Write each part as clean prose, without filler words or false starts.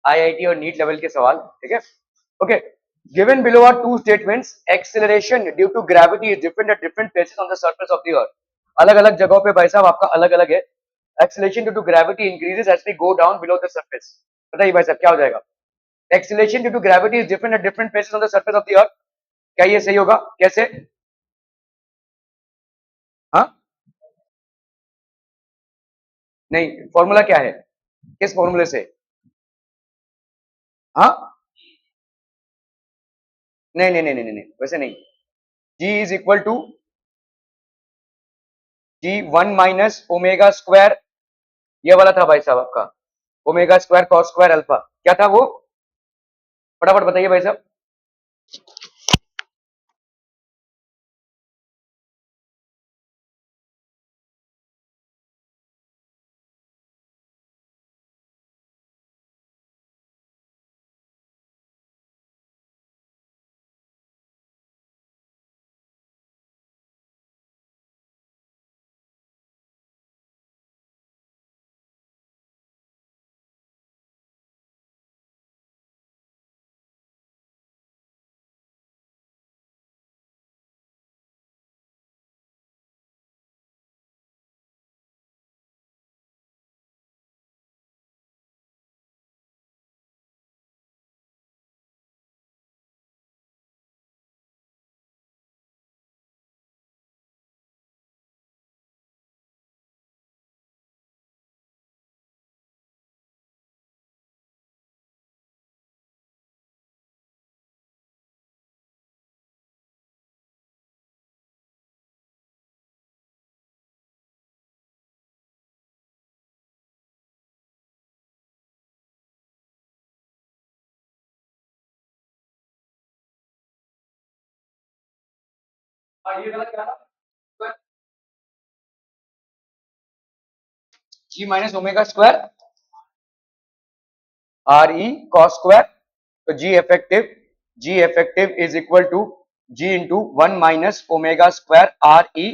IIT और NEET level के सवाल, ठीक है। Okay, given below are two statements, acceleration due to gravity is different at different places on the surface of the earth. अलग अलग जगहों पे भाई साहब आपका अलग अलग है। Acceleration due to gravity increases as we go down below the surface. बताइए भाई साहब क्या हो जाएगा? Acceleration due to gravity is different at different places on the surface of the earth. क्या ये सही होगा? कैसे? हाँ, नहीं, फॉर्मूला क्या है? किस फॉर्मूले से? हाँ, नहीं नहीं नहीं नहीं नहीं, वैसे नहीं। G is equal to g 1 - omega square, ये वाला था भाई साहब आपका, omega square cos square alpha. क्या था वो? फटाफट बताइए भाई साहब। ये वाला क्या था? G minus omega square R E cos square. तो g effective is equal to ji into 1 - omega square R E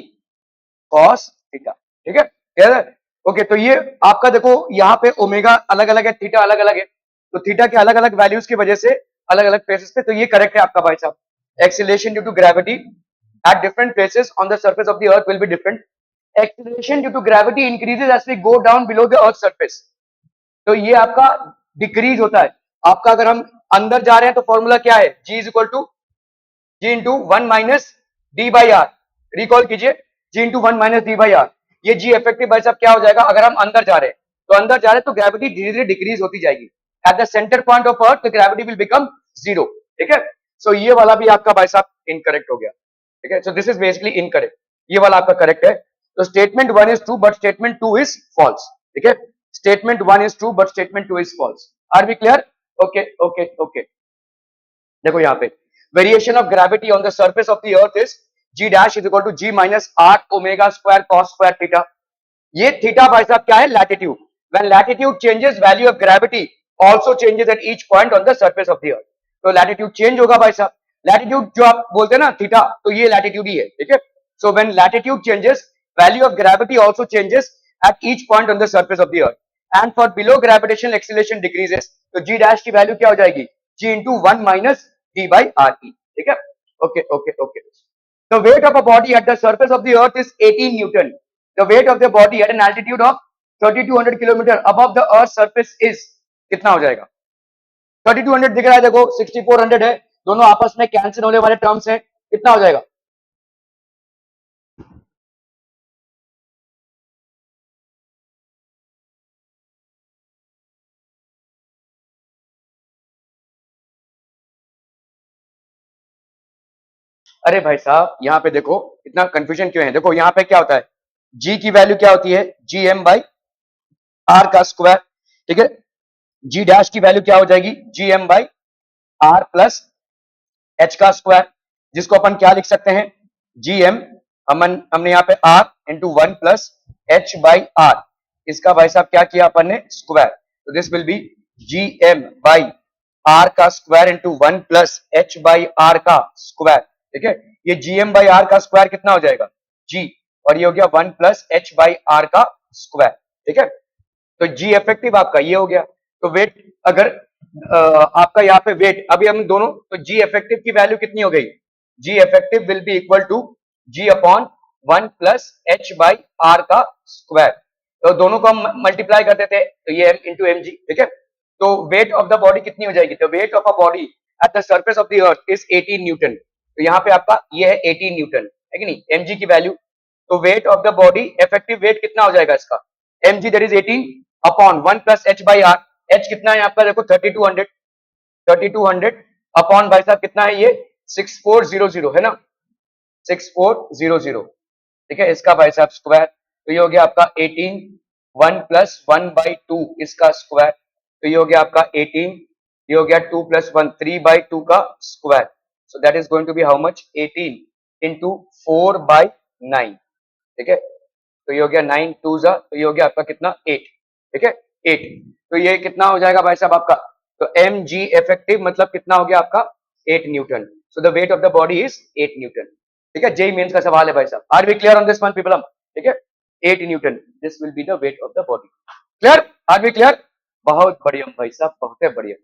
cos theta. ठीक है, क्लियर है? ओके, तो ये आपका देखो यहाँ पे ओमेगा अलग अलग है, थीटा अलग अलग है, तो थीटा के अलग अलग वैल्यूज की वजह से अलग अलग प्लेसेस पे, तो ये करेक्ट है आपका भाई साहब। Acceleration due to gravity at different places on the surface of the earth will be different. Acceleration due to gravity increases as we go down below the earth surface. तो ये आपका डिक्रीज होता है आपका। अगर हम अंदर जा रहे हैं तो फॉर्मूला क्या है? G is equal to ji into 1 - डी/आर। रिकॉल कीजिए, जी इंटू 1 - डी/आर। ये जी इफेक्टिव भाई साहब क्या हो जाएगा? अगर हम अंदर जा रहे हैं तो अंदर जा रहे हैं तो ग्रेविटी धीरे धीरे डिक्रीज होती जाएगी। At the centre point of earth the gravity will become zero. ठीक है, सो ये वाला भी आपका भाई साहब इनकरेक्ट हो गया। ठीक है, so this is basically incorrect, ये वाला आपका करेक्ट है। तो statement 1 is true but statement 2 is false. ठीक है, statement 1 is true but statement 2 is false. Are we clear? Okay okay okay. देखो यहाँ पे variation of gravity on the surface of the earth is g dash is equal to g minus R omega square cos square theta. ये theta भाई साहब क्या है? Latitude. When latitude changes value of gravity also changes at each point on the surface of the earth. तो latitude change होगा भाई साहब। Latitude जो आप बोलते हैं ना थीटा, तो ये लैटिट्यूड ही है। ठीक है, so when latitude changes value of gravity also changes at each point on the surface of the earth and for below gravitational acceleration decreases. तो जी डैश की वैल्यू क्या हो जाएगी? जी इंटू 1 - d/r/e। ठीक है, okay okay okay. The weight of a body at the surface of the earth is 18 Newton. The weight of the body at an altitude of 3200 kilometre above the earth surface is कितना हो जाएगा? 3200 दिख रहा है, देखो 6400 है, दोनों आपस में कैंसिल होने वाले टर्म्स हैं, कितना हो जाएगा? अरे भाई साहब यहाँ पे देखो इतना कंफ्यूजन क्यों है? देखो यहाँ पे क्या होता है, g की वैल्यू क्या होती है? जी एम बाई आर का स्क्वायर। ठीक है, जी डैश की वैल्यू क्या हो जाएगी? G M by R plus H का स्क्वायर, जिसको अपन क्या लिख सकते हैं? जी एम, हमने यहाँ पे आर इंटू 1 + h/r, इसका भाई साहब क्या किया अपन ने? स्क्वायर। तो this will be G M by are का स्क्वायर इंटू 1 + h/r का स्क्वायर। ठीक है, ये जी एम बाई आर का स्क्वायर कितना हो जाएगा? जी, और ये हो गया 1 + h/r का स्क्वायर। ठीक है, तो जी इफेक्टिव आपका ये हो गया। तो वेट, अगर आपका यहाँ पे वेट, अभी हम दोनों, तो जी इफेक्टिव की वैल्यू कितनी हो गई, g effective will be equal to g upon 1 plus H by are का स्क्वायर। तो दोनों को हम मल्टीप्लाई करते थे, तो ये एम इंटू एम जी, ठीक है। तो वेट ऑफ द बॉडी कितनी हो जाएगी, तो weight of a body at the surface of the earth is 18 Newton. तो यहाँ पे आपका ये है 18 न्यूटन, है कि नहीं, एम जी की वैल्यू। तो weight of the body, effective weight कितना हो जाएगा इसका, M G that is 18 upon 1 plus H by R. H कितना है आपका, देखो 3200, 3200 अपॉन भाई साहब कितना है ये 6400, है ना, 6400, ठीक है, इसका भाई साहब स्क्वायर। तो ये हो गया आपका 18, 1 प्लस 1/2 इसका स्क्वायर। तो ये हो गया आपका 18, ये हो गया 2 प्लस 1 3/2 का square. So that is going to be how much, 18 into 4/9, ठीक है। तो ये हो गया 9 2 जा, तो ये हो गया आपका कितना 8, ठीक है, 8। तो ये कितना हो जाएगा भाई साहब आपका, तो एम जी इफेक्टिव मतलब कितना हो गया आपका 8 newton. So the weight of the body is 8 newton, ठीक है। जेई मेंस का सवाल है भाई साहब, are we clear on this one people, ठीक है, 8 newton this will be the weight of the body. Clear, are we clear, बहुत बढ़िया भाई साहब, बहुत बढ़िया।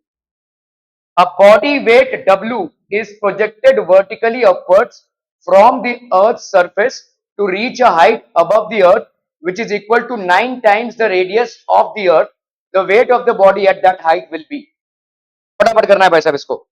A body weight W is projected vertically upwards from the Earth's surface to reach a height above the Earth which is equal to 9 times the radius of the Earth. The weight of the body at that height will be. फटाफट करना है भाई साहब इसको।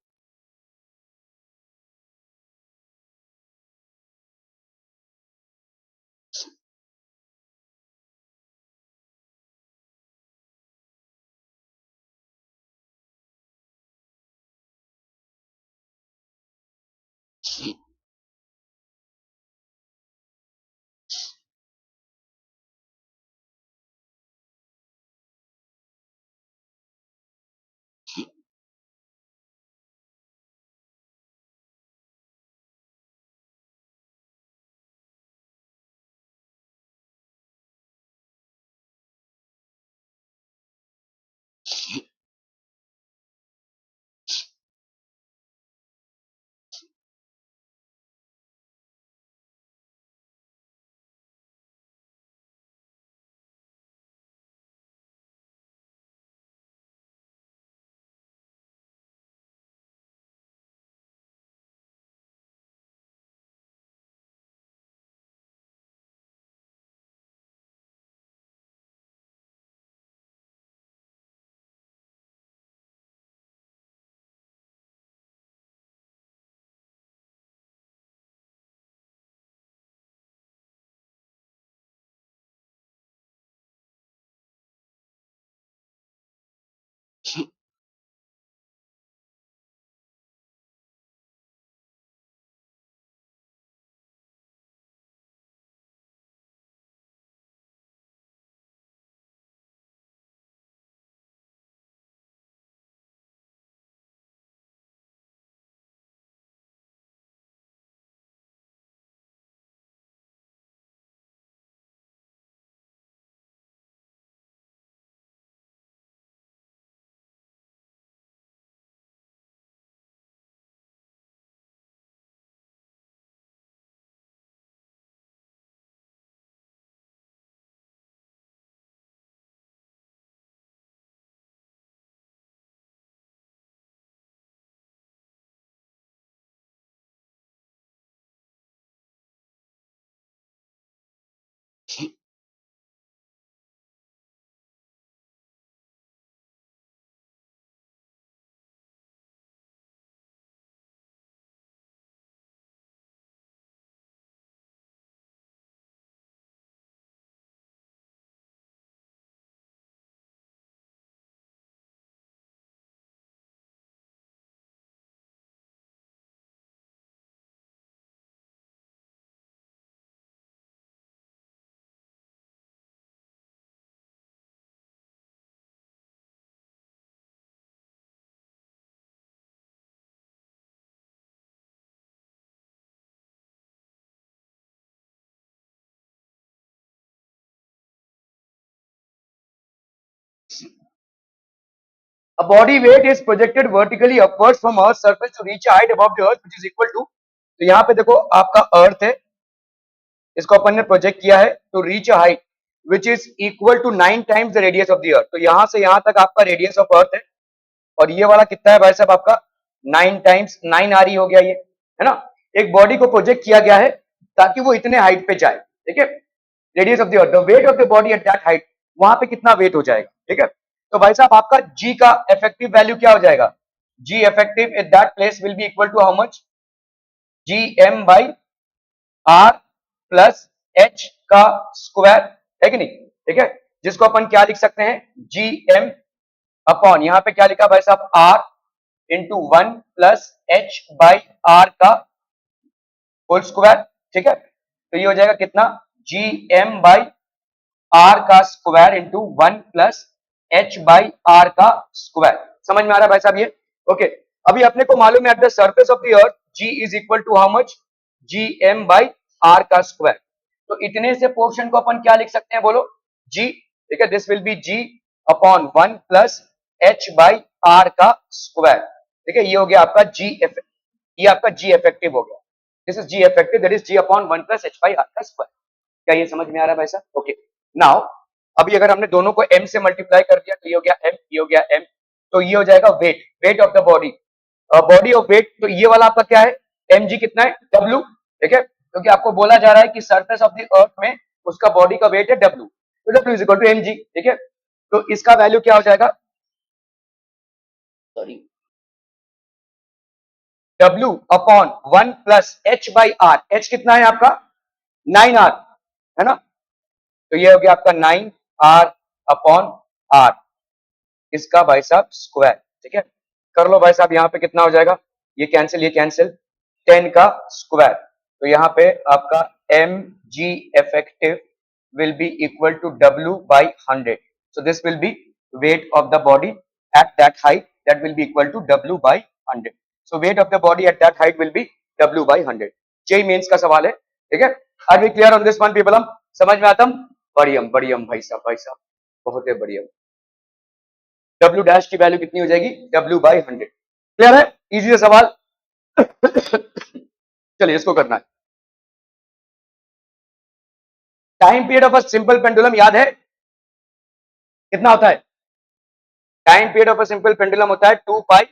A body weight is projected vertically upwards from Earth's surface to reach a height above the Earth which is equal to, तो यहाँ पे देखो आपका अर्थ है, इसको अपन ने प्रोजेक्ट किया है to reach a height which is equal to 9 times the radius of the earth. तो यहां से यहां तक आपका रेडियस ऑफ अर्थ है, और ये वाला कितना है भाई साहब आपका 9 टाइम्स 9 आर हो गया ये, है ना। एक बॉडी को प्रोजेक्ट किया गया है ताकि वो इतने हाइट पे जाए, ठीक है। Radius of the earth, the weight of the body at that height, वहां पे कितना वेट हो जाएगा, ठीक है। तो भाई साहब आपका जी का इफेक्टिव वैल्यू क्या हो जाएगा, g effective at that place will be equal to how much, G M by R plus H का स्क्वायर, है कि नहीं, ठीक है। जिसको अपन क्या लिख सकते हैं, जी एम अपॉन यहां पे क्या लिखा भाई साहब R into 1 plus H by are का होल स्क्वायर, ठीक है। तो ये हो जाएगा कितना, जी एम बाई आर का square into 1 plus H by are का स्क्वायर। समझ में आ रहा है भाई साहब ये, ओके। अभी अपने को मालूम है at the surface of the earth G is equal to how much, G M by are का स्क्वायर। तो इतने से पोर्शन को अपन क्या लिख सकते हैं बोलो, जी, ठीक है। This will be G upon 1 plus H by are का स्क्वायर, ठीक है। ये हो गया आपका जी एफ, ये आपका जी इफेक्टिव हो गया। This is G effective, that is ji upon 1 plus H by are का स्क्वायर। क्या ये समझ में आ रहा है भाई साहब, ओके। नाउ अभी अगर हमने दोनों को m से मल्टीप्लाई कर दिया तो ये हो गया m, ये हो गया m, तो ये हो जाएगा weight, weight of the body, body of weight. तो ये वाला आपका क्या है, mg कितना है, w, ठीक है। क्योंकि आपको बोला जा रहा है कि सरफेस ऑफ द अर्थ में उसका बॉडी का वेट है w, तो w is equal to mg, ठीक है। तो इसका वैल्यू क्या हो जाएगा, sorry, w upon 1 plus h by R, h कितना है आपका 9r, है ना। तो ये हो गया आपका 9r अपॉन r, इसका भाई साहब स्क्वायर, ठीक है। कर लो भाई साहब, यहाँ पे कितना हो जाएगा, ये कैंसिल, ये कैंसिल, 10 का स्क्वायर। तो यहाँ पे आपका M G effective will be equal to W by 100. So this will be weight of the body at that height, that will be equal to W by 100. So weight of the body at that height will be W by 100. JEE mains का सवाल है, ठीक है। Are we clear on this one people, हम समझ में आता, बढ़ियम बढ़ियम भाई साहब, भाई साहब बहुत है बढ़ियम। W डैश की वैल्यू कितनी हो जाएगी, W बाई 100, क्लियर है, इजी है सवाल। चलिए इसको करना है। Time period of a simple pendulum याद है कितना होता है, time period of a simple pendulum होता है 2 pi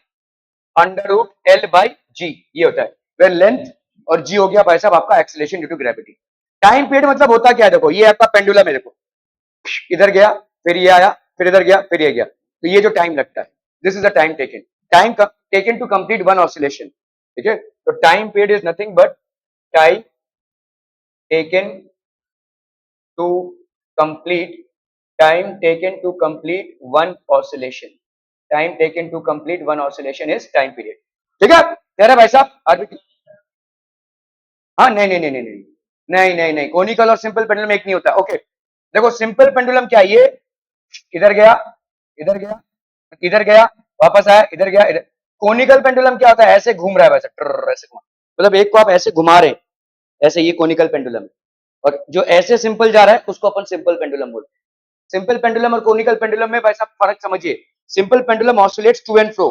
under root L by g, ये होता है वेर लेंथ, और जी हो गया भाई साहब आपका acceleration due to gravity. Time period मतलब होता क्या है, देखो ये आपका पेंडुलम है, देखो इधर गया फिर ये आया फिर इधर गया फिर ये गया, तो ये जो टाइम लगता है, this is the time taken, time taken to complete one oscillation, ठीक है। तो time period is nothing but time taken to complete, time taken to complete one oscillation, time taken to complete one oscillation is time period, ठीक है। कह रहे भाई साहब RBT, हाँ नहीं नहीं नहीं नहीं नहीं नहीं नहीं नहीं, कोनिकल और सिंपल पेंडुलम एक नहीं होता, ओके। देखो सिंपल पेंडुलम क्या है, ये इधर गया इधर गया इधर गया वापस आया इधर गया इधर। कोनिकल पेंडुलम क्या होता है, ऐसे घूम रहा है वैसे ऐसे घुमा, मतलब एक को आप ऐसे घुमा रहे हैं, ऐसे ये कोनिकल पेंडुलम है। और जो ऐसे सिंपल जा रहा है उसको अपन सिंपल पेंडुलम बोलते हैं। सिंपल पेंडुलम और कोनिकल पेंडुलम में भाई साहब फर्क समझिए, simple pendulum oscillates to and fro,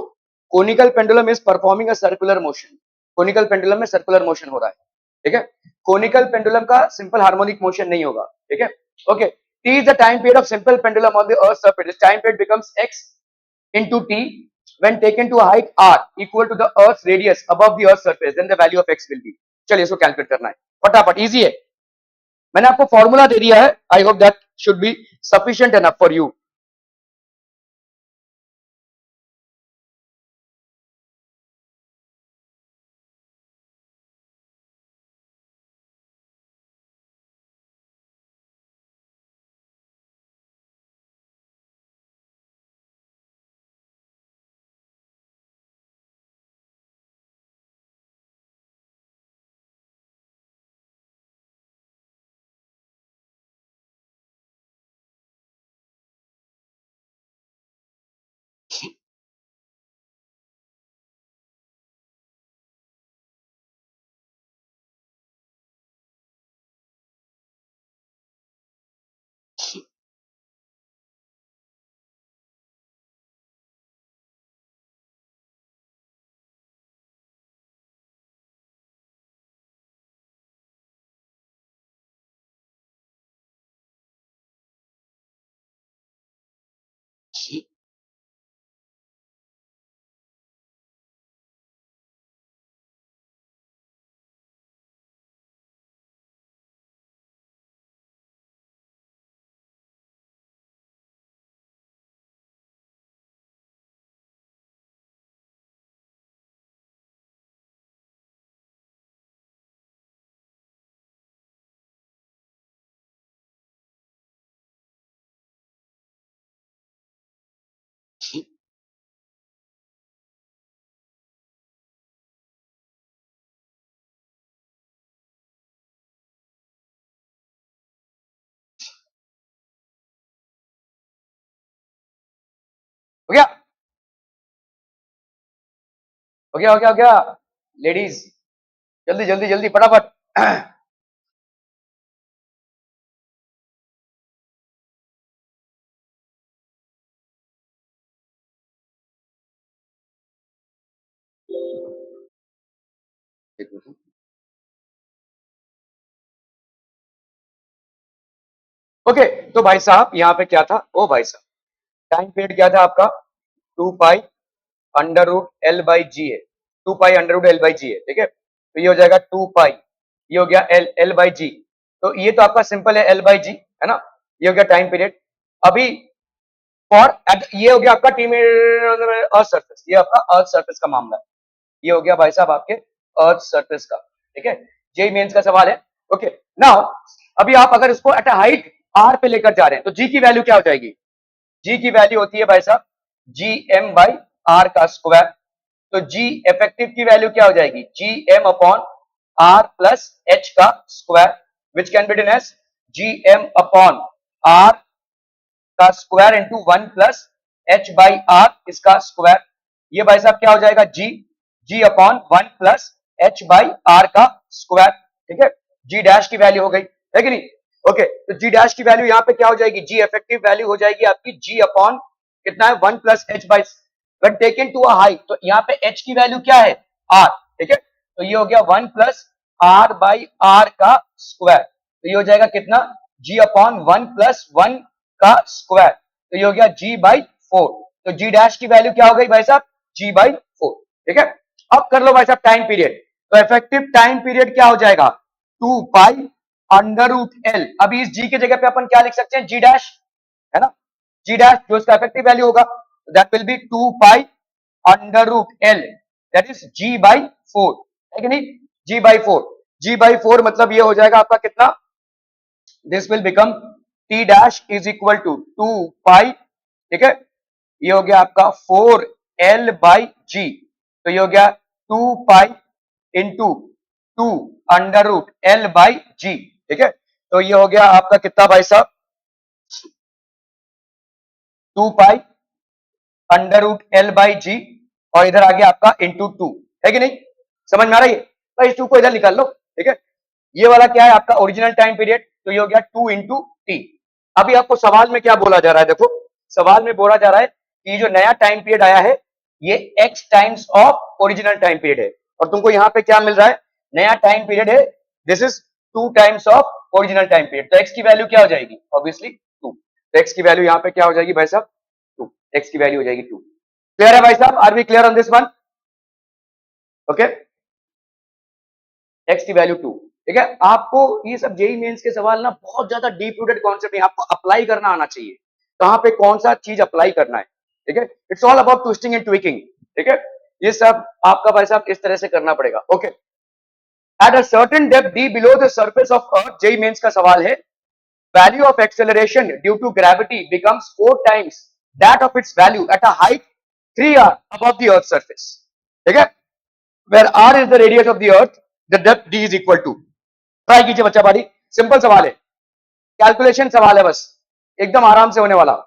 conical pendulum is performing a circular motion, conical pendulum में सर्कुलर मोशन हो रहा है, ठीक है। कोनिकल पेंडुलम का सिंपल हार्मोनिक मोशन नहीं होगा, ठीक है, okay. T is the time period of simple pendulum on the earth's surface. This time period becomes x into t when taken to a height r equal to the earth's radius above the earth's surface, then the value of x will be, चलिए इसको calculate करना है फटाफट, easy है। मैंने आपको formula दे दिया है, I hope that should be sufficient enough for you. हो गया, हो गया, हो गया, हो गया। लेडीज, जल्दी जल्दी जल्दी फटाफट। ओके, तो भाई साहब यहाँ पे क्या था, ओ भाई साहब, टाइम पीरियड क्या था आपका, 2 pi under root L by g है, 2 pi under root L by g है, ठीक है, तो ये हो जाएगा 2 पाई, ये हो गया एल, एल बाई जी, तो ये तो आपका सिंपल है एल बाई जी, है ना, ये हो गया टाइम पीरियड। अभी फॉर ये हो गया आपका टीम अर्थ सरफेस, ये आपका अर्थ सरफेस का मामला है, ये हो गया भाई साहब आपके अर्थ सरफेस का, ठीक है, जेई मेंस का सवाल है। ओके, नाउ अभी आप अगर इसको एट अ हाइट आर पे लेकर जा रहे हैं तो जी की वैल्यू क्या हो जाएगी, जी की वैल्यू होती है भाई साहब जी एम बाई आर का स्क्वायर, तो जी इफेक्टिव की वैल्यू क्या हो जाएगी, G M upon are plus H का square, which can be written as G M upon R का square into 1 plus h by R इसका स्क्वायर, ये भाई साहब क्या हो जाएगा जी, g upon 1 plus h by are का स्क्वायर, ठीक है, जी डैश की वैल्यू हो गई, है कि नहीं। ओके, तो जी डैश की वैल्यू यहाँ पे क्या हो जाएगी, जी इफेक्टिव वैल्यू हो जाएगी आपकी जी अपॉन कितना है 1 plus h by, when taken to a height, तो यहाँ पे h की वैल्यू क्या है r, ठीक है, तो ये हो गया 1 प्लस r बाई आर का स्क्वायर, तो ये हो जाएगा कितना g अपॉन 1 प्लस 1 का स्क्वायर, तो ये हो गया g बाई 4, तो g डैश की वैल्यू क्या हो गई भाई साहब, g बाई 4, ठीक है। अब कर लो भाई साहब टाइम पीरियड, तो इफेक्टिव टाइम पीरियड क्या हो जाएगा 2 पाई अंडर रूट एल, अभी इस g की जगह पे अपन क्या लिख सकते हैं, g डैश, है ना, g डैश जो इसका इफेक्टिव वैल्यू होगा, that will be 2 pi under root L, that is g by 4, है कि नहीं, g बाई 4, g बाई 4 मतलब ये हो जाएगा आपका कितना, this will become t dash is equal to 2 pi, ठीक है, ये हो गया आपका 4 l बाई जी, तो ये हो गया 2 pi into 2 under root L by g, ठीक है, तो ये हो गया आपका कितना भाई साहब 2 pi under root L by g, और इधर आ गया आपका इंटू 2, है कि नहीं, समझ में आ रहा है, तो इस 2 को इधर निकाल लो, ठीक है, ये वाला क्या है आपका ओरिजिनल टाइम पीरियड, तो ये हो गया 2 इंटू टी। अभी आपको सवाल में क्या बोला जा रहा है, देखो सवाल में बोला जा रहा है कि जो नया टाइम पीरियड आया है ये x times of original time period है, और तुमको यहाँ पे क्या मिल रहा है, नया टाइम पीरियड है, this is 2 times of original time period, तो x की वैल्यू क्या हो जाएगी, ऑब्वियसली 2, तो x की वैल्यू यहाँ पे क्या हो जाएगी भाई साहब 2, x की वैल्यू हो जाएगी 2, क्लियर है भाई साहब, are we clear on this one, okay, X की वैल्यू 2, ठीक है, आपको ये सब जेई मेंस के सवाल ना बहुत ज्यादा डीप रूटेड कॉन्सेप्ट है, आपको अप्लाई करना आना चाहिए, कहां पे कौन सा चीज अप्लाई करना है, ठीक है, it's all about twisting and tweaking, ठीक है, ये सब आपका भाई साहब इस तरह से करना पड़ेगा, okay. At a certain depth D below the surface of earth, JEE mains का सवाल है, value of acceleration due to gravity becomes 4 times that of its value at a height 3 r above the earth surface, ठीक है, where r is the radius of the earth, the depth d is equal to, try कीजिए बच्चा पारी, simple सवाल है, calculation सवाल है बस, एकदम आराम से होने वाला।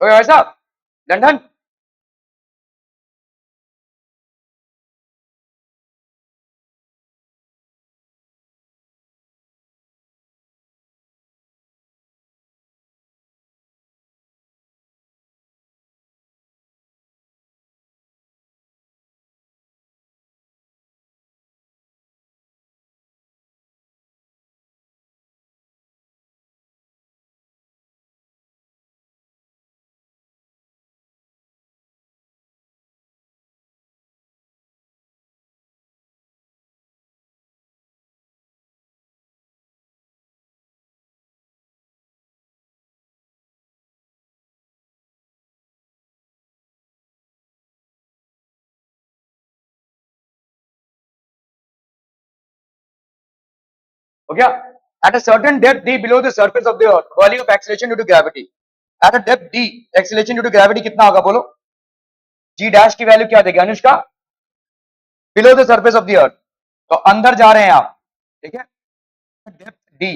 तो भाई साहब लंदन, हो गया. At a certain depth d below the surface of the earth, value of acceleration due to gravity. At a depth d, acceleration due to gravity कितना होगा बोलो? g डैश की वैल्यू क्या देगी Anushka? Below the surface of the earth. तो अंदर जा रहे हैं आप, ठीक है. डेप्थ डी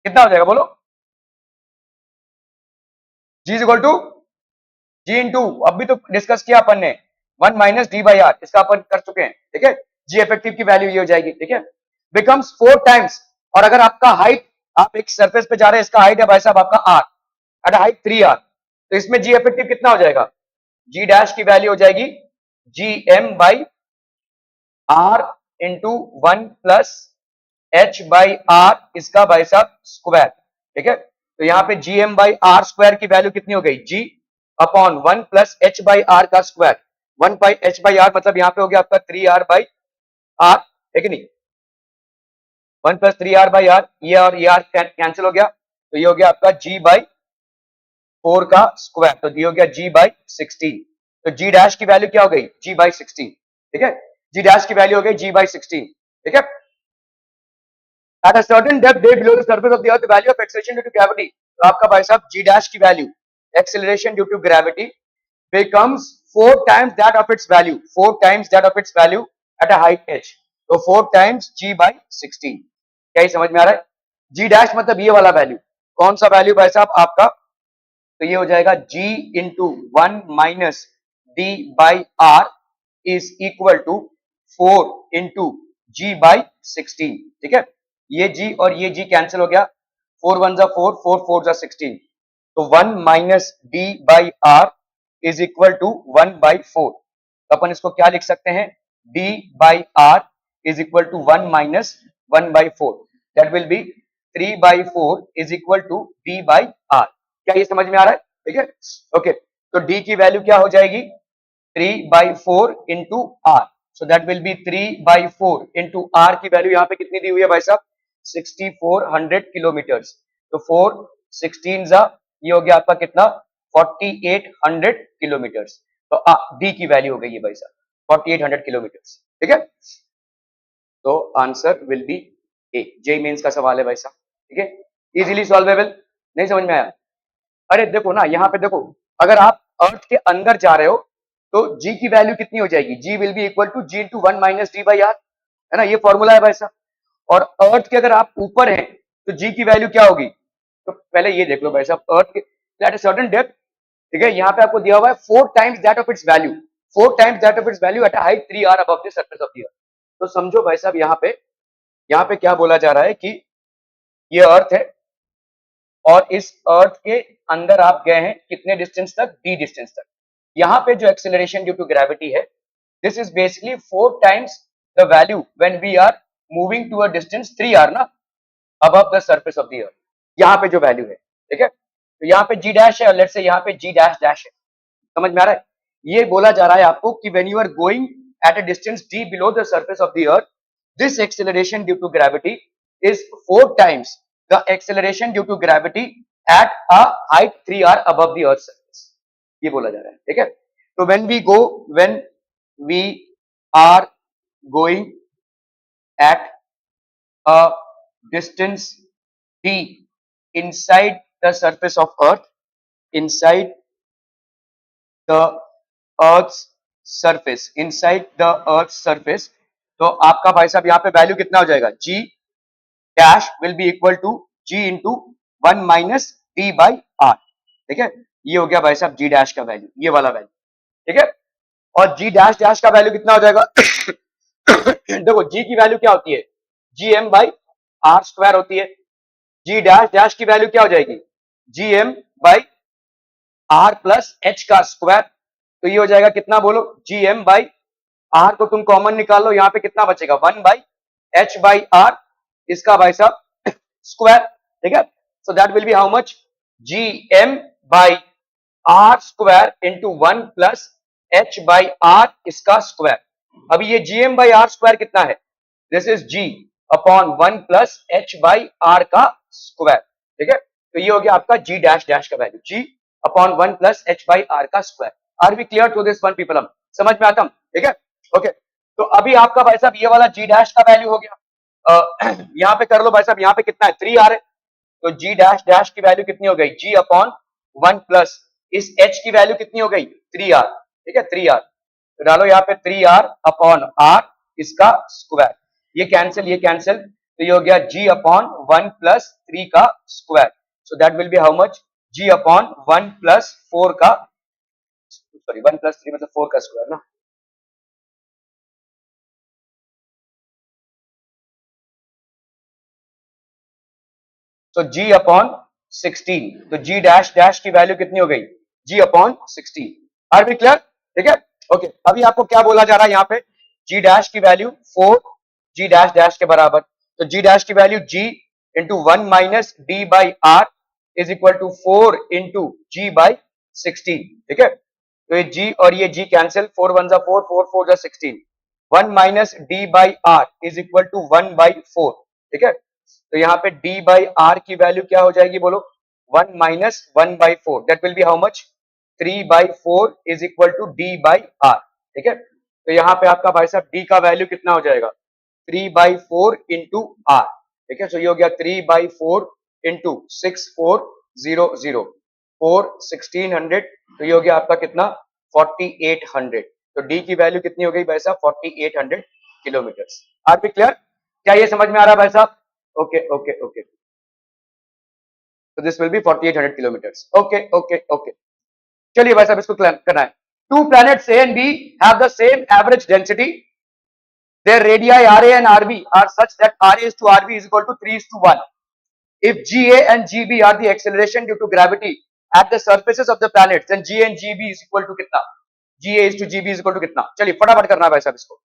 कितना हो जाएगा बोलो? g is equal to ji into, अभी तो डिस्कस किया अपन ने, 1 माइनस डी बाई आर, इसका अपन कर चुके हैं, ठीक है. जी इफेक्टिव की वैल्यू ये हो जाएगी, ठीक है. Becomes 4 times. और अगर आपका हाइट, आप एक सरफेस पे जा रहे हैं, इसका हाइट है भाई साहब आपका आर, एट हाइट 3r, तो इसमें जी इफेक्टिव कितना हो जाएगा? जी डैश की वैल्यू हो जाएगी G M by are into 1 plus H by R, इसका भाई साहब स्क्वायर, ठीक है. तो यहाँ पे G M by are square की वैल्यू कितनी हो गई? G upon 1 plus H by are का square. 1 by h by R मतलब यहाँ पे हो गया आपका 3r बाई आर, है कि नहीं? 1 प्लस 3r बाई आर, ये और ये आर कैंसिल हो गया, तो ये हो गया आपका g बाई 4 का स्क्वायर, तो ये हो गया g बाई 16. तो g डैश की वैल्यू क्या हो गई? g बाई 16, ठीक है. g डैश की वैल्यू हो गई g बाई 16, ठीक है. At a certain depth day below the surface of the earth, the value of acceleration due to gravity, तो आपका भाई साहब g डैश की value, acceleration due to gravity, becomes 4 times that of its value, 4 times that of its value at a height h. तो 4 times g by 16. क्या ही समझ में आ रहा है? g डैश मतलब ये वाला वैल्यू. कौन सा वैल्यू भाई साहब आपका? तो ये हो जाएगा g into 1 minus D by are is equal to 4 into G by 16, ठीक है. ये g और ये g कैंसिल हो गया, 4 1 जा 4, 4 4 जा 16, तो 1 minus D by are is equal to 1 by 4. तो अपन इसको क्या लिख सकते हैं? d by are is equal to 1 minus 1 by 4, that will be 3 by 4 is equal to d by R. क्या ये समझ में आ रहा है? ठीक है, ओके. तो d की वैल्यू क्या हो जाएगी? 3 by 4 into R, so that will be 3 by 4 into R की वैल्यू यहाँ पे कितनी दी हुई है भाई साहब? 6400 किलोमीटर्स. तो 4 16 जा, ये हो गया आपका कितना? 4800 किलोमीटर्स. तो डी की वैल्यू हो गई है भाई साहब 4800 किलोमीटर्स, ठीक है. तो answer will be A. JEE mains का सवाल है भाई साहब, ठीक है. Easily solvable. नहीं समझ में आया? अरे देखो ना, यहाँ पे देखो, अगर आप अर्थ के अंदर जा रहे हो तो g की वैल्यू कितनी हो जाएगी? g will be equal to ji into 1 minus D by are, है ना, ये फॉर्मूला है भाई साहब. और अर्थ के अगर आप ऊपर हैं तो g की वैल्यू क्या होगी? तो पहले ये देख लो भाई साहब, अर्थ के एट अ सर्टेन डेप्थ, ठीक है, यहाँ पे आपको दिया हुआ है 4 times that of its value, 4 times that of its value at a height 3r above the surface of the earth. तो समझो भाई साहब, यहाँ पे क्या बोला जा रहा है कि ये अर्थ है और इस अर्थ के अंदर आप गए हैं कितने डिस्टेंस तक? d डिस्टेंस तक. यहाँ पे जो एक्सेलरेशन ड्यू टू ग्रेविटी है, this is basically 4 times the value when we are moving to a distance 3r ना, above the surface of the earth. यहाँ पे जो वैल्यू है, ठीक है. तो यहाँ पे g डैश है और लेट्स से यहाँ पे g डैश डैश है. समझ में आ रहा है? ये बोला जा रहा है आपको कि when you are going at a distance d below the surface of the earth, this acceleration due to gravity is 4 times the acceleration due to gravity at a height 3r above the earth's surface. ये बोला जा रहा है, ठीक है. तो when we are going at a distance d inside the surface of earth, inside the earth's surface, inside the earth's surface, तो आपका भाई साहब यहाँ पे वैल्यू कितना हो जाएगा? g dash will be equal to g into 1 minus D by R, ठीक है. ये हो गया भाई साहब g डैश का वैल्यू, ये वाला वैल्यू, ठीक है. और g डैश डैश का वैल्यू कितना हो जाएगा? देखो g की वैल्यू क्या होती है? G M by are square होती है. g डैश डैश की वैल्यू क्या हो जाएगी? G M by R plus H का स्क्वायर. तो ये हो जाएगा कितना बोलो? जी एम बाई आर को तुम कॉमन निकाल लो, यहाँ पे कितना बचेगा? 1 बाई एच बाई आर, इसका भाई साहब स्क्वायर, ठीक है. So that will be how much? G M by are square into 1 plus H by R, इसका स्क्वायर. अभी ये G M by are square कितना है? This is ji upon 1 plus H by are का square, ठीक है. तो ये हो गया आपका जी डैश डैश का value, g upon 1 plus H by are का square. Are we clear to this one people? हम समझ में आता हम, ठीक है, ओके. तो अभी आपका भाई साहब ये वाला जी डैश का वैल्यू हो गया, यहाँ पे कर लो भाई साहब, यहाँ पे कितना है 3r है, तो g डैश डैश की वैल्यू कितनी हो गई g अपॉन 1 प्लस इस h की वैल्यू कितनी हो गई 3r, ठीक है 3r, तो डालो यहाँ पे 3r अपॉन r इसका स्क्वायर, ये कैंसिल, तो ये हो गया g अपॉन 1 प्लस 3 का square, so that will be how much g upon 1 plus 4 का, सॉरी 1 प्लस 3 मतलब 4 का स्क्वायर ना, तो g अपॉन 16, तो g डैश डैश की वैल्यू कितनी हो गई g upon 16, are we clear, ठीक है ओके। अभी आपको क्या बोला जा रहा है यहाँ पे g डैश की वैल्यू 4 g डैश डैश के बराबर, तो g डैश की value g into 1 minus D by are is equal to 4 into G by 16, ठीक है, तो ये g और ये g कैंसिल, 4 1 जा 4 4 4 जा 16, 1 minus D by are is equal to 1 by 4, ठीक है, तो यहाँ पे d बाई आर की वैल्यू क्या हो जाएगी बोलो 1 minus 1 by 4, that will be how much 3 by 4 is equal to d by R, ठीक है, तो यहाँ पे आपका भाई साहब d का वैल्यू कितना हो जाएगा 3 बाई 4 इंटू आर, ठीक है, सो ये हो गया 3 बाई 4 इंटू 6400 4 1600, तो ये हो गया आपका कितना 4800, तो डी की वैल्यू कितनी हो गई भाई साहब 4800 किलोमीटर, आर बी क्लियर, क्या ये समझ में आ रहा है भाई साहब, ओके ओके ओके, तो this will B 4800 kilometre, okay okay okay, चलिए भाई साहब इसको करना है, to planets A and B have the same average density, their radii RA and RB are such that RA is to RB is equal to 3 is to 1. If GA and GB are the acceleration due to gravity at the surfaces of the planets, then GA and GB is equal to कितना, GA is to GB is equal to कितना, चलिए फटाफट करना है भाई साहब इसको,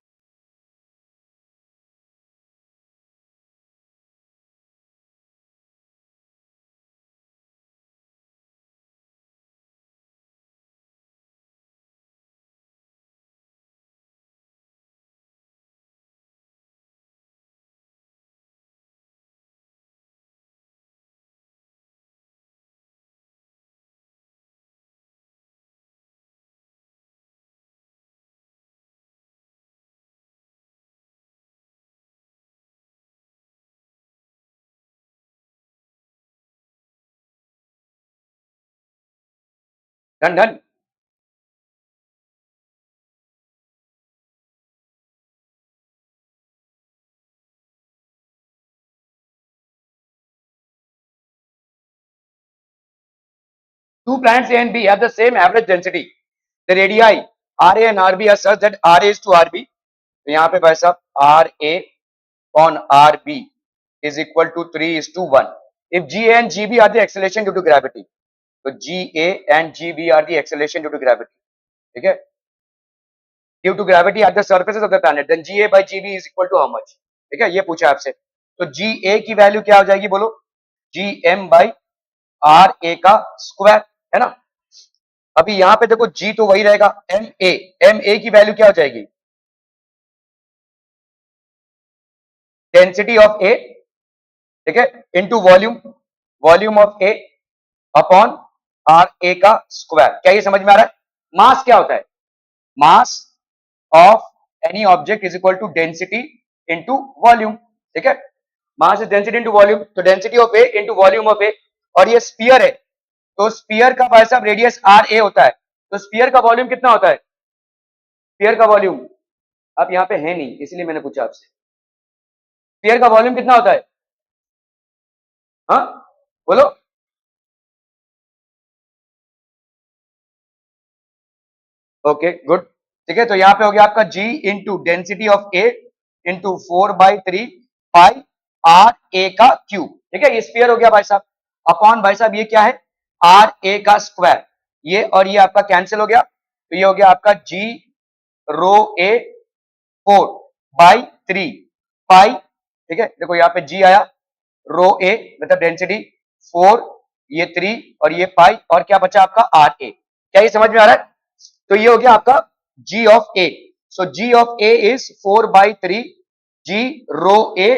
done done, two planets A and B have the same average density, the radii RA and RB are such that RA is to RB, तो यहाँ पे भाई साहब RA on RB is equal to 3 is to 1. If GA and GB are the acceleration due to gravity, तो GA and GB are the acceleration due to gravity, ठीक है, due to gravity at the surfaces of the planet, then GA by GB is equal to how much, ठीक है, ये पूछा आपसे, तो GA की वैल्यू क्या हो जाएगी बोलो GM by RA का स्क्वायर, है ना, अभी यहाँ पे देखो G तो वही रहेगा, MA की वैल्यू क्या हो जाएगी डेंसिटी ऑफ A, ठीक है, into volume, volume of A upon R A का स्क्वायर, क्या ये समझ में आ रहा है, मास क्या होता है, mass of any object is equal to density into volume, ठीक है, mass is density into volume, तो density of A into volume of A, और ये स्फीयर है, तो स्फीयर का भाई साहब रेडियस आर ए होता है, तो स्फीयर का वॉल्यूम कितना होता है, स्फीयर का वॉल्यूम, आप यहाँ पे है नहीं इसलिए मैंने पूछा आपसे, स्फीयर का वॉल्यूम कितना होता है, हाँ बोलो, ओके गुड, ठीक है, तो यहाँ पे हो गया आपका G into density of A into 4/3 pi R A का क्यूब, ठीक है, ये स्फीयर हो गया भाई साहब, अपॉन भाई साहब ये क्या है आर ए का स्क्वायर, ये और ये आपका कैंसिल हो गया, तो ये हो गया आपका G रो ए 4/3 पाई, ठीक है, देखो यहाँ पे G आया, रो ए मतलब डेंसिटी 4, ये 3 और ये पाई, और क्या बचा आपका आर ए, क्या ये समझ में आ रहा है, तो ये हो गया आपका G of A, so G of A is 4/3 G rho A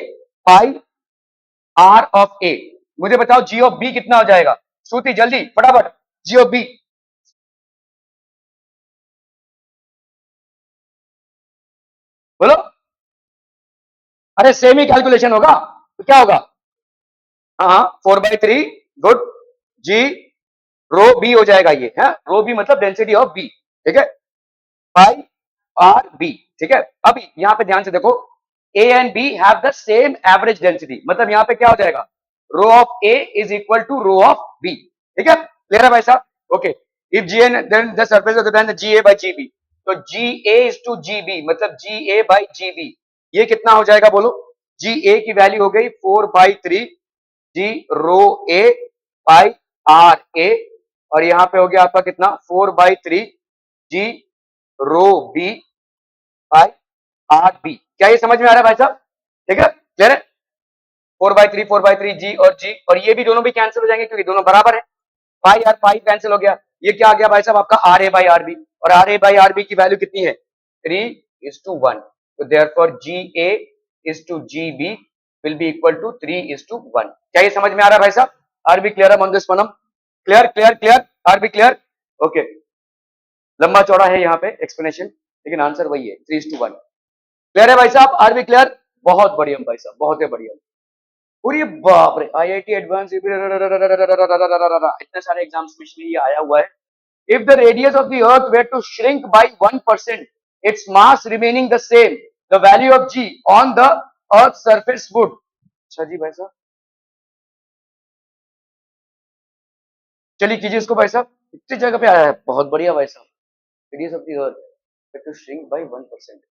pi R of A, मुझे बताओ G ऑफ B कितना हो जाएगा, श्रुति जल्दी फटाफट, G ऑफ B बोलो, अरे सेम ही कैलकुलेशन होगा, तो क्या होगा? हाँ 4/3 गुड जी रो बी हो जाएगा, ये है रो बी मतलब डेंसिटी ऑफ बी, ठीक है, बाई आर बी, ठीक है। अब यहां पे ध्यान से देखो, A and B have the same average density, मतलब यहां पे क्या हो जाएगा, rho of A is equal to rho of B, ठीक है, क्लियर है भाई साहब? Okay, if G N then the surface of the G A by G B, तो G A is to ji B मतलब G A by G B, ये कितना हो जाएगा बोलो? जी ए की वैल्यू हो गई 4/3 जी रो ए बाई आर ए, और यहां पे हो गया आपका कितना 4/3 जी रो बी बाई आर बी। क्या ये समझ में आ रहा है भाई साहब? ठीक है, क्लियर है? 4/3 जी और जी, और ये भी दोनों भी कैंसिल हो जाएंगे क्योंकि दोनों बराबर है, पाई आर पाई कैंसिल हो गया, ये क्या आ गया भाई साहब आपका R A by R B, और R A by R B की वैल्यू कितनी है 3:1, तो therefore g A is to ji B will be equal to 3:1। क्या ये समझ में आ रहा है भाई साहब? Are we clear on this one? Clear clear clear, are we clear? Okay, लंबा चौड़ा है यहाँ पे एक्सप्लेनेशन, लेकिन आंसर वही है 3:1। क्लियर है भाई साहब? Are we clear? बहुत बढ़िया भाई साहब, बहुत ही बढ़िया। पूरी बाप रे, आईआईटी एडवांस इतने सारे एग्जाम्स में ये आया हुआ है। If the radius of the earth were to shrink by 1%, its mass remaining the same, the value of G on the earth surface would. अच्छा जी भाई साहब, चलिए कीजिए इसको भाई साहब, इतनी जगह पे आया है, बहुत बढ़िया भाई साहब। Radius of the earth were to shrink by 1%।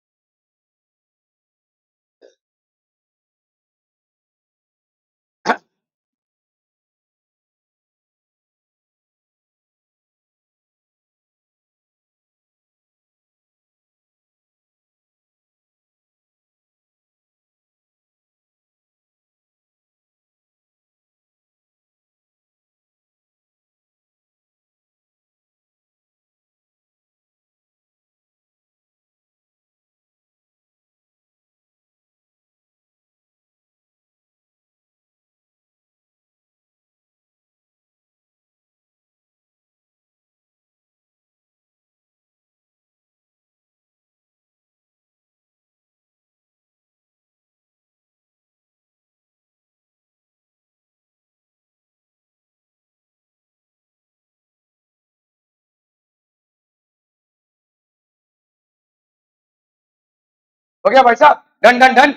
हो गया भाई साहब, done done done.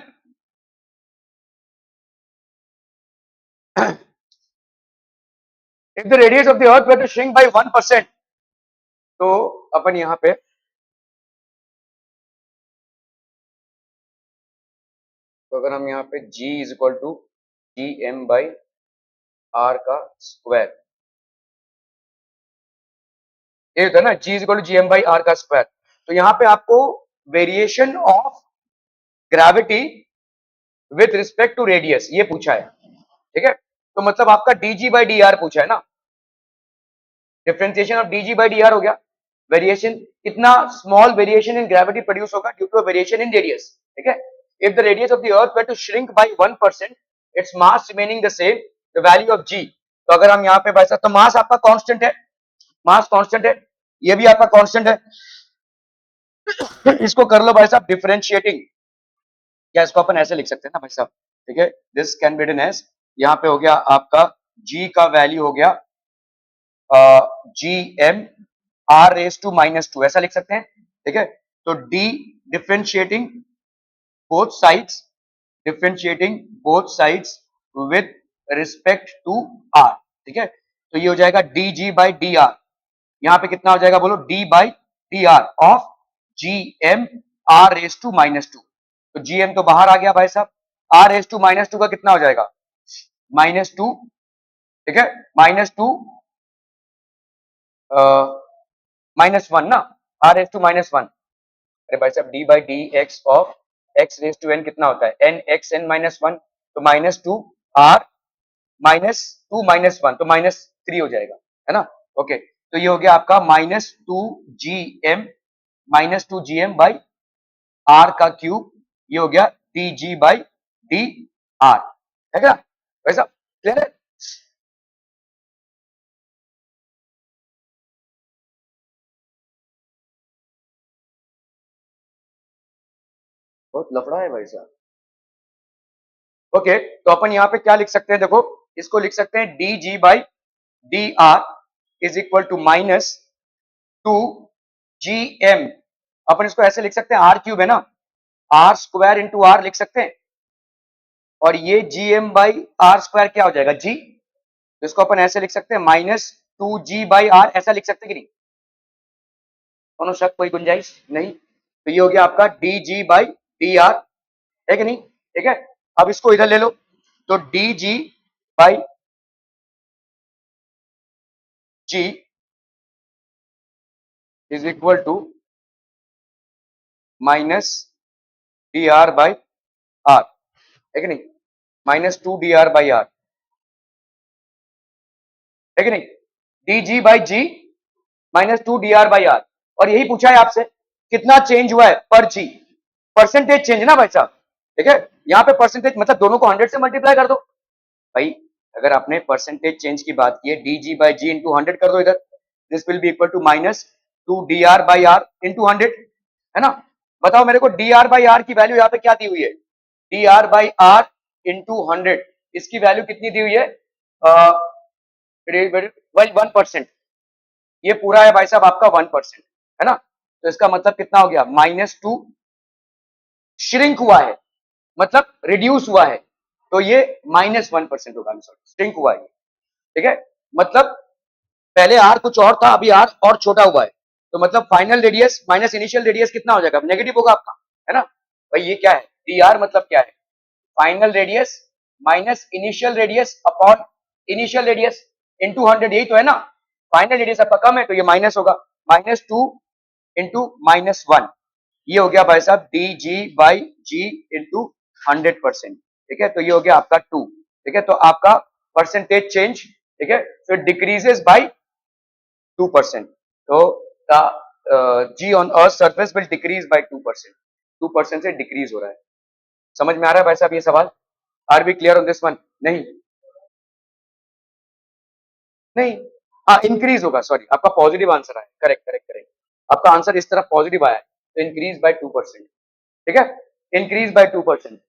If the radius of the earth were to shrink by 1%, तो अपन यहाँ पे, तो अगर हम यहाँ पे g is equal to G M by are का स्क्वायर, ये होता है ना, g is equal to G M by are का स्क्वायर, तो यहाँ पे आपको variation of gravity with respect to radius ये पूछा है, ठीक है, तो मतलब आपका dg बाई डी आर पूछा है ना, differentiation of dg by D R हो गया, वेरिएशन कितना small variation in gravity produce होगा due to variation in radius, ठीक है। If the radius of the earth were to shrink by 1%, its mass remaining the same, the value of g, तो अगर हम यहाँ पे वैसा, तो मास आपका कांस्टेंट है, मास कांस्टेंट है, ये भी आपका कांस्टेंट है, इसको कर लो भाई साहब डिफरेंशिएटिंग, या इसको अपन ऐसे लिख सकते हैं ना भाई साहब, ठीक है, this can be written as, यहाँ पे हो गया आपका g का वैल्यू हो गया G M R raise to -2, ऐसा लिख सकते हैं, ठीक है। तो d differentiating both sides, differentiating both sides with respect to r, ठीक है, तो ये हो जाएगा dg बाई डी आर, यहां पे कितना हो जाएगा बोलो, d by D R of G M R raise to -2, तो जी एम तो बाहर आ गया भाई साहब, आर रेस टू -2 का कितना हो जाएगा -2, ठीक है, -2 -1 ना, आर रेस टू -1, अरे भाई साहब D by D X of X raise to N कितना होता है एन एक्स एन -1, तो -2 आर -2 -1 तो -3 हो जाएगा, है ना। ओके, तो ये हो गया आपका -2 जी एम बाई आर का क्यूब, ये हो गया D g by D R, है क्या वैसा? क्लियर है? बहुत लफड़ा है भाई साहब। ओके, तो अपन यहाँ पे क्या लिख सकते हैं, देखो इसको लिख सकते हैं d g by D R is equal to minus two ji M. अपन इसको ऐसे लिख सकते हैं, आर क्यूब है ना, आर स्क्वायर इंटू आर लिख सकते हैं, और ये G M by are square क्या हो जाएगा, जी। तो इसको अपन ऐसे लिख सकते हैं minus two G by R, ऐसा लिख सकते हैं कि नहीं, कोनो शक, कोई गुंजाइश नहीं। तो ये हो गया आपका d g by D R, है कि नहीं, ठीक है। अब इसको इधर ले लो, तो d g by g is equal to minus d r by are, है कि नहीं, minus two d r by are, है कि नहीं, d g by g minus two d r by r. और यही पूछा है आपसे कितना चेंज हुआ है पर जी, परसेंटेज चेंज ना भाई साहब, ठीक है। यहाँ पे परसेंटेज मतलब दोनों को 100 से मल्टीप्लाई कर दो भाई। अगर आपने परसेंटेज चेंज की बात की है, d g by g into 100 कर दो इधर, this will be equal to minus two d r by are into 100, है ना। बताओ मेरे को डी आर बाई आर की वैल्यू यहाँ पे क्या दी हुई है, d r by are into 100, इसकी वैल्यू कितनी दी हुई है, वही 1%। ये पूरा है भाई साहब आपका 1%, है ना। तो इसका मतलब कितना हो गया, -2 श्रिंक हुआ है, मतलब रिड्यूस हुआ है, तो ये -1% होगा, श्रिंक हुआ है, ठीक है। मतलब पहले आर कुछ और था, अभी आर और छोटा हुआ है, तो मतलब final radius minus initial radius कितना हो जाएगा, नेगेटिव होगा आपका, है ना। भाई ये क्या है, डी आर मतलब क्या है, final radius minus initial radius upon initial radius into 100, यही तो है ना। फाइनल रेडियस आपका कम है तो ये माइनस होगा, -2 इंटू -1, ये हो गया भाई साहब d g by g into 100%, ठीक है। तो ये हो गया आपका 2, ठीक है। तो आपका परसेंटेज चेंज, ठीक है, तो इट डिक्रीजेस बाई 2%। तो g on earth surface will decrease by 2%, 2% से डिक्रीज हो रहा है। समझ में आ रहा है भाई साहब ये सवाल, are we clear on this one, नहीं नहीं, हाँ इंक्रीज होगा, सॉरी आपका पॉजिटिव आंसर आया, करेक्ट करेक्ट करेक्ट, आपका आंसर इस तरफ पॉजिटिव आया है, तो इंक्रीज बाय 2%, ठीक है, increase by 2%,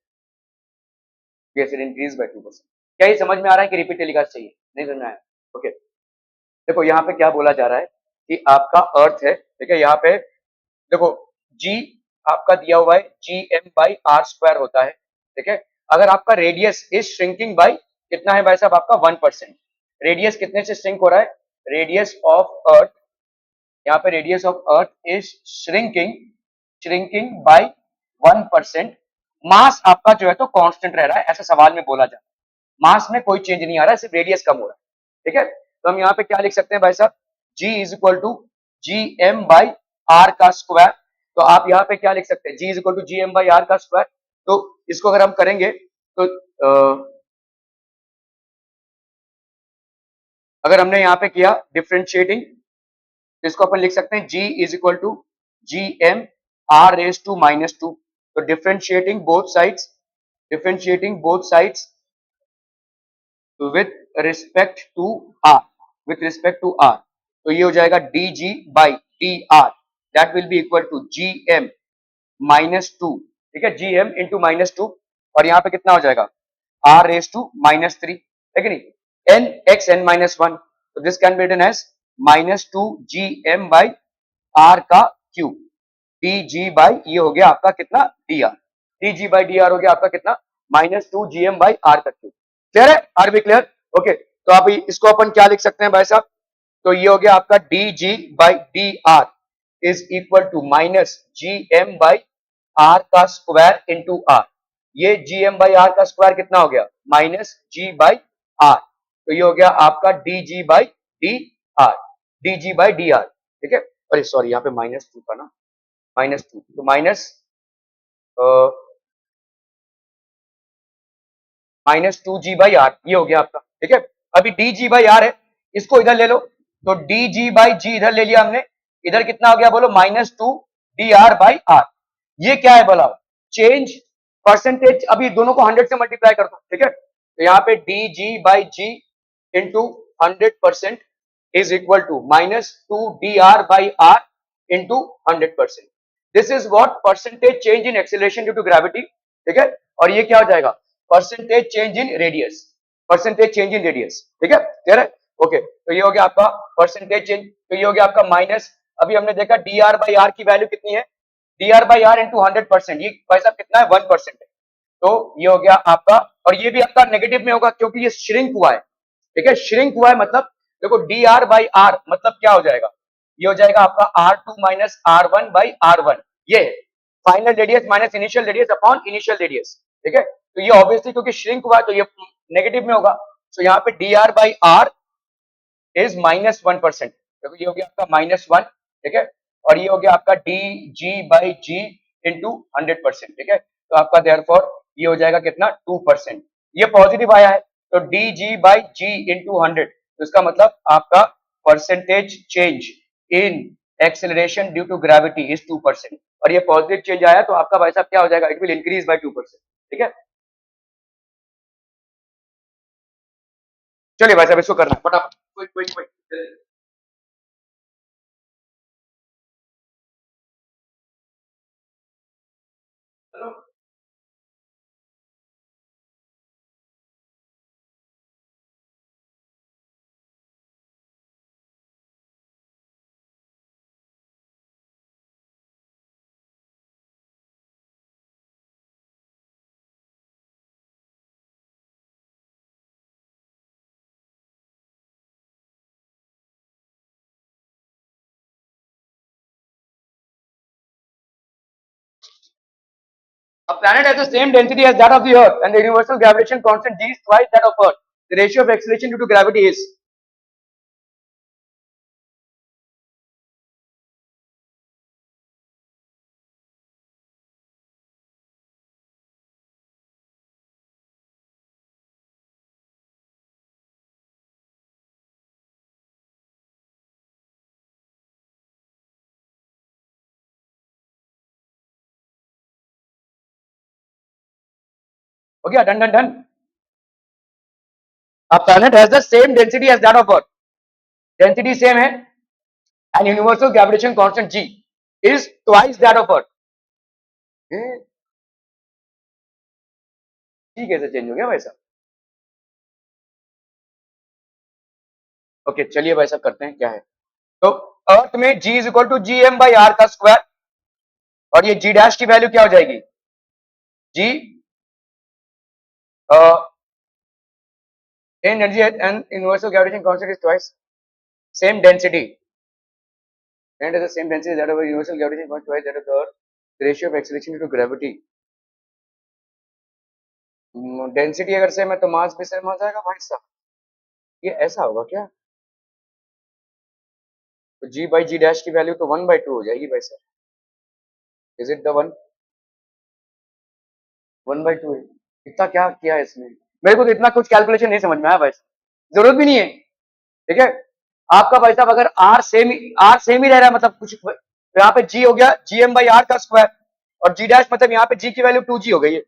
yes increase by 2%। क्या ये समझ में आ रहा है कि रिपीट टेलीकास्ट चाहिए, नहीं समझ में आया, ओके। देखो यहाँ पे क्या बोला जा रहा है कि आपका अर्थ है, ठीक है, यहाँ पे देखो जी आपका दिया हुआ है G M by are square होता है, ठीक है। अगर आपका रेडियस इज श्रिंकिंग बाई कितना है भाई साहब, आपका 1%, रेडियस कितने से श्रिंक हो रहा है, रेडियस ऑफ अर्थ, यहाँ पे radius of earth is shrinking, shrinking by 1%। मास आपका जो है तो कांस्टेंट रह रहा है, ऐसा सवाल में बोला जाता है, मास में कोई चेंज नहीं आ रहा है, सिर्फ रेडियस कम हो रहा है, ठीक है। तो हम यहाँ पे क्या लिख सकते हैं भाई साहब, G is equal to G M by are का स्क्वायर। तो आप यहाँ पे क्या लिख सकते हैं, G is equal to G M by are का स्क्वायर। तो इसको अगर हम करेंगे तो अगर हमने यहाँ पे किया डिफ्रेंशिएटिंग, तो इसको अपन लिख सकते हैं G is equal to G M r raise to -2। तो differentiating both sides, differentiating both sides with respect to r, with respect to r, तो ये हो जाएगा d g by D r, that will be equal to ji m -2, ठीक है, जी M into -2, और यहाँ पे कितना हो जाएगा आर रेज टू -3, है कि नहीं, एन एक्स एन -1, तो this can be written as -2 g M by are का क्यूब, डी जी बाई ये हो गया आपका कितना d r, d g by D R हो गया आपका कितना -2 जी एम बाई आर का क्यूब। क्लियर है, आर बी क्लियर, ओके। तो आप इसको अपन क्या लिख सकते हैं भाई साहब, तो ये हो गया आपका d g by D R is equal to minus g M by are का स्क्वायर इंटू आर, ये जी एम बाई आर का स्क्वायर कितना हो गया माइनस जी बाई आर, तो ये हो गया आपका d g by D r, d g by D R, ठीक है। अरे सॉरी यहाँ पे -2 था ना, -2, तो -2 जी बाई आर, ये हो गया आपका, ठीक है। अभी डी जी बाई आर है, इसको इधर ले लो, तो डी जी बाई जी इधर ले लिया हमने, इधर कितना हो गया बोलो -2 डी आर बाई आर, ये क्या है बोला, चेंज परसेंटेज, अभी दोनों को 100 से मल्टीप्लाई कर दो, ठीक है। तो यहाँ पे d g by g into 100% is equal to -2 d r by are into 100%, this is what percentage change in acceleration due to gravity, ठीक है। और ये क्या हो जाएगा percentage change in radius, percentage change in radius, ठीक है, clear है? ओके, तो ये हो गया आपका परसेंटेज चेंज, तो ये हो गया आपका माइनस, अभी हमने देखा डी आर बाई आर की वैल्यू कितनी है, d r by are into 100%, ये भाई साहब कितना है 1% है, तो ये हो गया आपका, और ये भी आपका नेगेटिव में होगा क्योंकि ये श्रिंक हुआ है, ठीक है, श्रिंक हुआ है मतलब देखो डी आर बाई आर मतलब क्या हो जाएगा, ये हो जाएगा आपका R two minus R one by R one, ये final radius minus initial radius upon initial radius, ठीक है, तो ये ऑब्वियसली क्योंकि श्रिंक हुआ है तो ये नेगेटिव में होगा, तो यहाँ पे d r by are is -1%, देखो ये हो गया आपका -1, ठीक है, और ये हो गया आपका d g by g into 100%, ठीक है, तो आपका देयरफॉर ये हो जाएगा कितना 2%, ये पॉजिटिव आया है, तो d g by g into 100, तो इसका मतलब आपका percentage change in acceleration due to gravity is 2%, और ये पॉजिटिव चेंज आया तो आपका भाई साहब क्या हो जाएगा, इट विल इंक्रीज बाय 2%, ठीक है, चलिए भाई साहब इसको करना है फटाफट, quick quick quick, a planet has the same density as that of the Earth, and the universal gravitation constant g is twice that of Earth. The ratio of acceleration due to gravity is. Okay, done, done, done. A planet has the same density as that of Earth. Density same है, and universal gravitation constant g is twice that of Earth. जी कैसे change हो गया भाई साहब? Okay चलिए भाई साहब करते हैं क्या है, तो अर्थ में g is equal to G M by are का स्क्वायर, और ये g डैश की वैल्यू क्या हो जाएगी, g energy and universal gravitation constant is twice same density, and the same density that of a universal gravitation constant twice that of the Earth. The ratio of acceleration due to gravity. Density अगर same है तो मास भी same हो जाएगा भाई साहब, ये ऐसा होगा क्या, तो जी बाई जी डैश की वैल्यू तो 1/2 हो जाएगी भाई साहब, इज इट द 1/2 है, इतना क्या किया है इसमें, मेरे को तो इतना कुछ कैलकुलेशन नहीं समझ में आया भाई साहब, जरूरत भी नहीं है, ठीक है, आपका भाई साहब अगर आर सेम ही रह रहा है मतलब कुछ, तो यहाँ पे जी हो गया जी एम बाई आर का स्क्वायर, और जी डैश मतलब यहाँ पे जी की वैल्यू 2g हो गई है,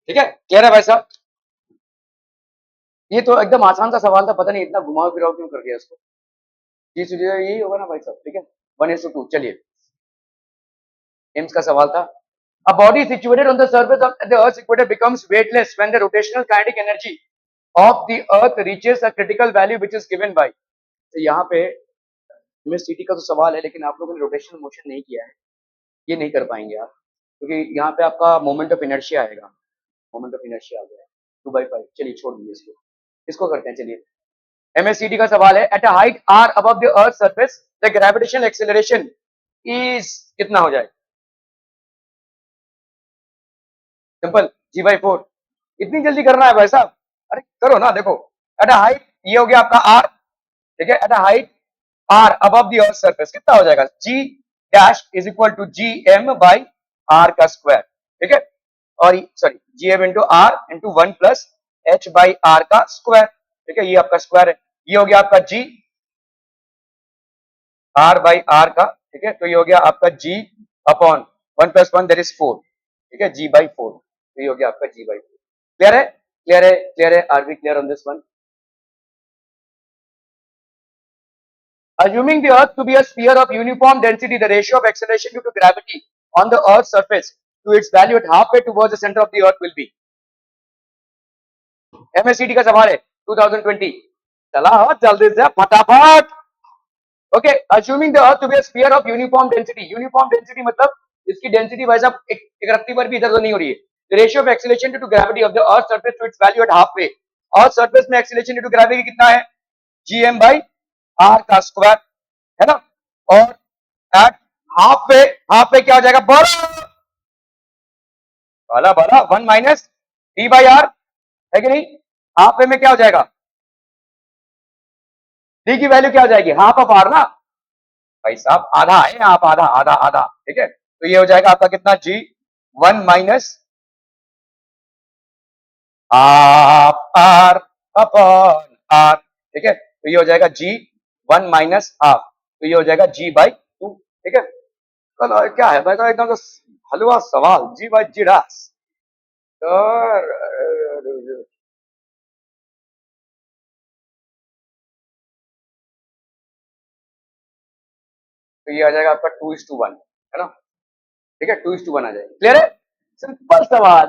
ठीक है, कह रहा है भाई साहब, ये तो एकदम आसान सा सवाल था, पता नहीं इतना घुमाव फिराव क्यों कर दिया इसको, जी सीधा यही होगा ना भाई साहब, ठीक है, 1:2। चलिए एम्स का सवाल था, a body situated on the surface of the earth's equator becomes weightless when the rotational kinetic energy of the earth reaches a critical value which is given by। तो यहाँ पे एमएससीटी का तो सवाल है, लेकिन आप लोगों ने रोटेशनल मोशन नहीं किया है, ये नहीं कर पाएंगे आप, क्योंकि यहाँ पे आपका मोमेंट ऑफ इनर्शिया आएगा, मोमेंट ऑफ इनर्शिया आ गया 2/5। चलिए छोड़ दीजिए इसको, इसको करते हैं। चलिए एमएससीटी का सवाल है, at a height are above the earth surface the gravitational acceleration is कितना हो जाए? Simple, G/4। इतनी जल्दी करना है भाई साहब? अरे करो ना, देखो एट अ हाइट, ये हो गया आपका आर, ठीक है, at a height are above the earth surface कितना हो जाएगा? G dash is equal to G M by are का स्क्वायर, ठीक है, और sorry G M into R into 1 + h/r का स्क्वायर, ठीक है, ये आपका स्क्वायर है। ये हो गया आपका जी r/r का, ठीक है, तो ये हो गया आपका g अपॉन 1 + 1 दैट इज 4, ठीक है, g/4, तो ये हो गया आपका g/4। क्लियर है, क्लियर है, क्लियर है, are we clear on this one? Assuming the earth to be a sphere of uniform density, the ratio of acceleration due to gravity on the earth's surface to its value at halfway towards the center of the earth will be। MSCT का सवाल है 2020। चला हो जल्दी से फटाफट। Okay, assuming the earth to be a sphere of uniform density, uniform density मतलब इसकी डेंसिटी वैसा एक रत्ती पर भी इधर उधर नहीं हो रही है। The ratio of acceleration to gravity of the earth surface to its value at half way, earth surface में एक्सीलरेशन टू ग्रेविटी कितना है? gm/r का स्क्वायर, है ना, और एट हाफ पे क्या हो जाएगा? बड़ा वाला बड़ा 1 - d/r, है कि नहीं? हाफ पे में क्या हो जाएगा? डी की वैल्यू क्या हो जाएगी? हाफ ऑफ आर ना भाई साहब, आधा है आप, आधा आधा आधा, ठीक है, तो ये हो जाएगा आपका कितना? जी 1 - ½ r/r, ठीक है, तो ये हो जाएगा जी 1 - ½ तो ये हो जाएगा g/2, ठीक है। कल क्या है भाई, एकदम तो हलवा सवाल, g/g'। तो ये आ जाएगा आपका 2:1, है ना, ठीक है, 2:1 आ जाएगा। क्लियर है, सिंपल सवाल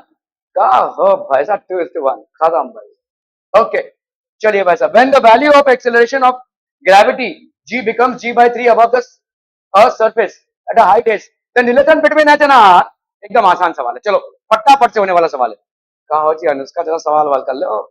का हो भाई साहब, 2:1 खत्म भाई। ओके, चलिए भाई साहब, when the value of acceleration of gravity g becomes g/3 above the earth surface at a height h, the relation between h and r। एकदम आसान सवाल है, चलो फटाफट से होने वाला सवाल है। कहा हो जी अनुष्का, जरा सवाल वाल कर लो।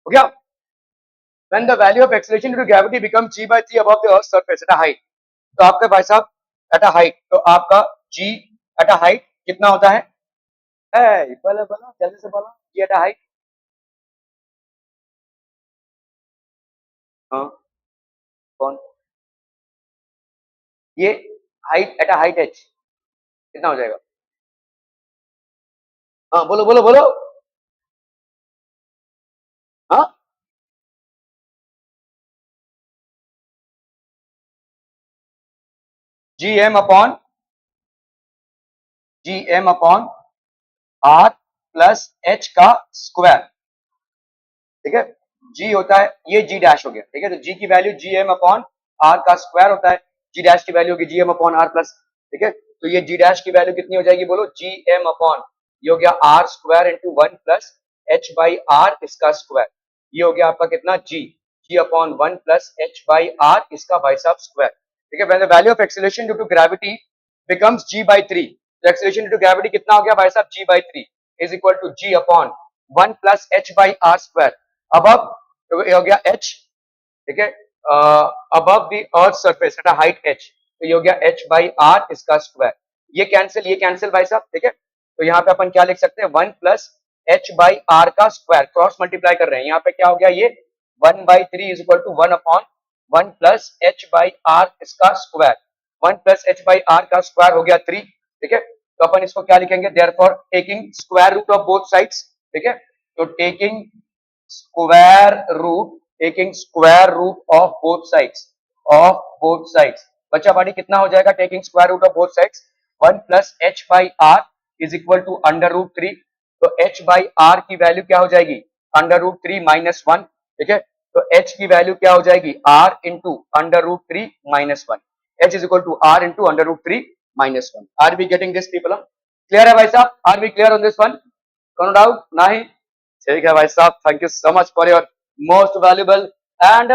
हो गया, when the value of acceleration due to gravity becomes g/3 above the earth's surface at a height, तो आपके भाई साहब एट अ हाइट, तो आपका g एट अ हाइट कितना होता है? बोला बोला जल्दी से बोला, g एट अ हाइट। हाँ, कौन? ये height at a height h कितना हो जाएगा? हाँ बोलो बोलो बोलो। हाँ, g M upon are plus H का स्क्वायर, ठीक है, g होता है, ये g डैश हो गया, ठीक है, तो g की वैल्यू gm अपॉन r का स्क्वायर होता है, g डैश की वैल्यू होगी gm अपॉन r प्लस, ठीक है, तो ये g डैश की वैल्यू कितनी हो जाएगी बोलो, gm अपॉन, ये हो गया r square into 1 plus h by r इसका स्क्वायर, ये हो गया आपका कितना g upon 1 plus h by r इसका बाई साहब स्क्वायर, ठीक है। When the value of acceleration due to gravity becomes g by 3, तो एक्सीलरेशन ड्यू टू ग्रेविटी कितना हो गया भाई साहब, g by 3 is equal to g upon 1 plus h by r square, अब ये हो गया h, ठीक है, above the earth surface at a height h, तो ये हो गया h बाई r इसका स्क्वायर, ये कैंसिल भाई साहब, ठीक है, तो यहाँ पे अपन क्या लिख सकते हैं, 1 प्लस h बाई r का स्क्वायर, क्रॉस मल्टीप्लाई कर रहे हैं, यहाँ पे क्या हो गया, ये 1 by 3 is equal to 1 upon 1 plus h by r इसका square, 1 plus h by r का स्क्वायर हो गया 3, ठीक है, तो अपन इसको क्या लिखेंगे, therefore taking square root of both sides, ठीक है, तो square root taking square root of both sides, बच्चा पार्टी कितना हो जाएगा, taking square root of both sides 1 plus h by r is equal to under root 3, तो h by r की value क्या हो जाएगी, अंडर रूट 3 माइनस 1, ठीक है, तो h की वैल्यू क्या हो जाएगी, r into under root 3 minus 1, h is equal to r into under root 3 minus 1, are we getting this people, clear है भाई साहब, are we clear on this one, no doubt, नहीं, ठीक है भाई साहब, thank you so much for your most valuable and